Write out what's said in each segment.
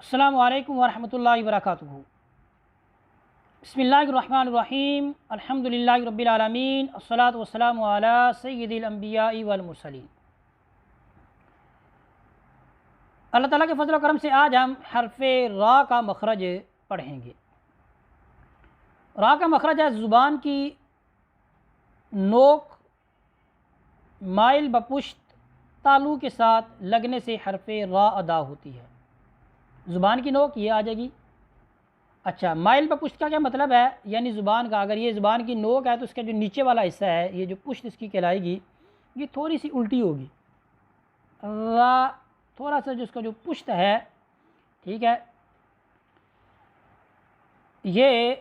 السلام علیکم ورحمۃ اللہ وبرکاتہ۔ بسم اللہ الرحمن الرحیم، الحمد للہ رب العالمین، الصلاۃ والسلام علی سید الانبیاء والمرسلین۔ اللہ تعالیٰ کے فضل و کرم سے آج ہم حرف را کا مخرج پڑھیں گے۔ را کا مخرج ہے زبان کی نوک مائل بپشت تالو کے ساتھ لگنے سے حرف را ادا ہوتی ہے۔ زبان کی نوک یہ آ جائے گی۔ اچھا، مائل بپشت کا کیا مطلب ہے؟ یعنی زبان کا، اگر یہ زبان کی نوک ہے تو اس کا جو نیچے والا حصہ ہے، یہ جو پشت اس کی کہلائے گی، یہ تھوڑی سی الٹی ہوگی۔ را تھوڑا سا جو اس کا جو پشت ہے، ٹھیک ہے، یہ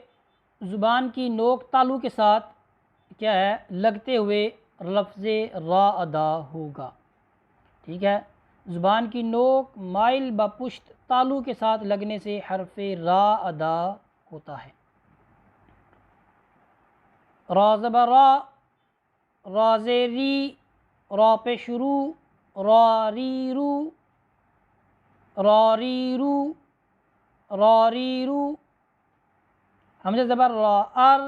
زبان کی نوک تالو کے ساتھ کیا ہے لگتے ہوئے لفظ را ادا ہوگا۔ ٹھیک ہے، زبان کی نوک مائل بپشت تالو کے ساتھ لگنے سے حرف را ادا ہوتا ہے۔ را زبر را، را زیری، را پیشرو، را ریرو، را ریرو، را ریرو، حمزہ زبر را ار،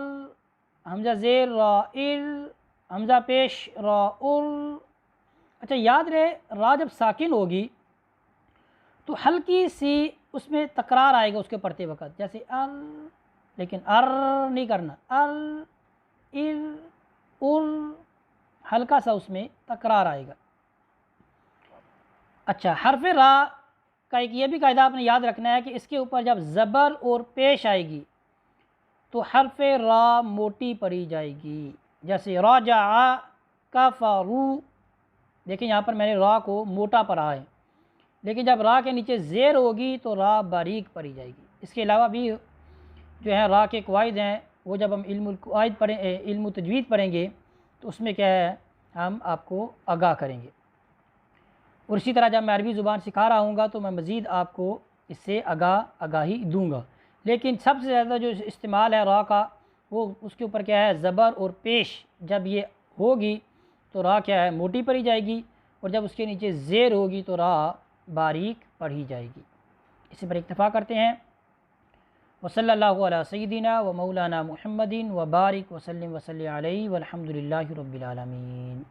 حمزہ زیر را ار، حمزہ پیش را ار۔ اچھا یاد رہے، را جب ساکن ہوگی تو ہلکی سی اس میں تکرار آئے گا اس کے پڑھتے وقت، جیسے ار، لیکن ار نہیں کرنا، ار، ار، ار، ہلکا سا اس میں تکرار آئے گا۔ اچھا، حرف را کا ایک یہ بھی قاعدہ آپ نے یاد رکھنا ہے کہ اس کے اوپر جب زبر اور پیش آئے گی تو حرف را موٹی پڑھی جائے گی، جیسے راجع، کفرو۔ دیکھیں یہاں پر میں نے را کو موٹا پڑھا ہے، لیکن جب را کے نیچے زیر ہوگی تو را باریک پڑھی جائے گی۔ اس کے علاوہ بھی جو ہے را کے قواعد ہیں، وہ جب ہم علم القواعد پڑھیں، علم تجوید پڑھیں گے تو اس میں کیا ہے ہم آپ کو آگاہ کریں گے۔ اور اسی طرح جب میں عربی زبان سکھا رہا ہوں گا تو میں مزید آپ کو اس سے آگاہی دوں گا، لیکن سب سے زیادہ جو استعمال ہے را کا، وہ اس کے اوپر کیا ہے زبر اور پیش جب یہ ہوگی تو را کیا ہے موٹی پڑھی جائے گی، اور جب اس کے نیچے زیر ہوگی تو را باریک پڑھی جائے گی۔ اسی پر اکتفا کرتے ہیں۔ وصلی اللہ علی سیدنا و مولانا محمد و بارک وسلم علیہ والحمد للہ رب العالمین۔